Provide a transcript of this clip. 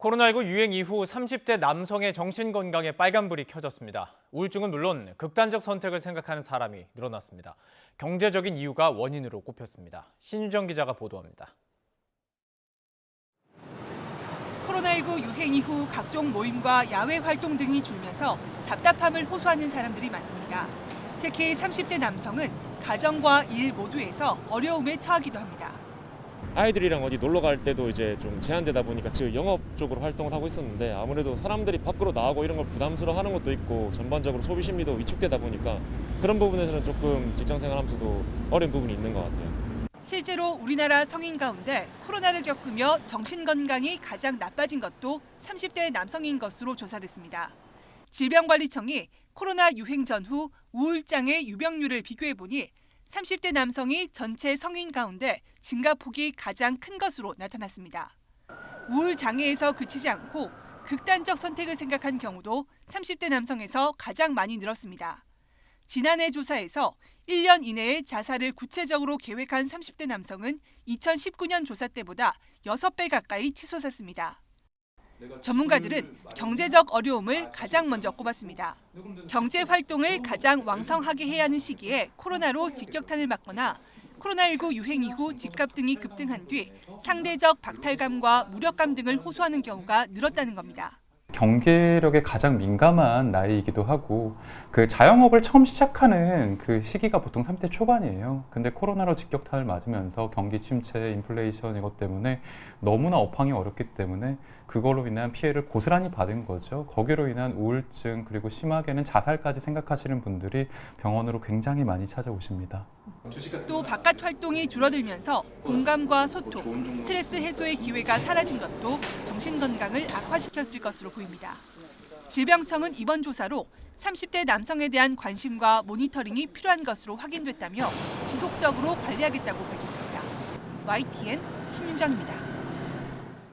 코로나19 유행 이후 30대 남성의 정신건강에 빨간불이 켜졌습니다. 우울증은 물론 극단적 선택을 생각하는 사람이 늘어났습니다. 경제적인 이유가 원인으로 꼽혔습니다. 신유정 기자가 보도합니다. 코로나19 유행 이후 각종 모임과 야외 활동 등이 줄면서 답답함을 호소하는 사람들이 많습니다. 특히 30대 남성은 가정과 일 모두에서 어려움에 처하기도 합니다. 아이들이랑 어디 놀러 갈 때도 이제 좀 제한되다 보니까 영업 쪽으로 활동을 하고 있었는데 아무래도 사람들이 밖으로 나가고 이런 걸 부담스러워하는 것도 있고 전반적으로 소비 심리도 위축되다 보니까 그런 부분에서는 조금 직장 생활하면서도 어려운 부분이 있는 것 같아요. 실제로 우리나라 성인 가운데 코로나를 겪으며 정신 건강이 가장 나빠진 것도 30대 남성인 것으로 조사됐습니다. 질병관리청이 코로나 유행 전후 우울장애 유병률을 비교해보니 30대 남성이 전체 성인 가운데 증가폭이 가장 큰 것으로 나타났습니다. 우울 장애에서 그치지 않고 극단적 선택을 생각한 경우도 30대 남성에서 가장 많이 늘었습니다. 지난해 조사에서 1년 이내에 자살을 구체적으로 계획한 30대 남성은 2019년 조사 때보다 6배 가까이 치솟았습니다. 전문가들은 경제적 어려움을 가장 먼저 꼽았습니다. 경제 활동을 가장 왕성하게 해야 하는 시기에 코로나로 직격탄을 맞거나 코로나19 유행 이후 집값 등이 급등한 뒤 상대적 박탈감과 무력감 등을 호소하는 경우가 늘었다는 겁니다. 경제력에 가장 민감한 나이이기도 하고 그 자영업을 처음 시작하는 그 시기가 보통 30대 초반이에요. 근데 코로나로 직격탄을 맞으면서 경기 침체, 인플레이션 이것 때문에 너무나 업황이 어렵기 때문에 그걸로 인한 피해를 고스란히 받은 거죠. 거기로 인한 우울증 그리고 심하게는 자살까지 생각하시는 분들이 병원으로 굉장히 많이 찾아오십니다. 또 바깥 활동이 줄어들면서 공감과 소통, 스트레스 해소의 기회가 사라진 것도 정신 건강을 악화시켰을 것으로 보입니다. 질병청은 이번 조사로 30대 남성에 대한 관심과 모니터링이 필요한 것으로 확인됐다며 지속적으로 관리하겠다고 밝혔습니다. YTN 신윤정입니다.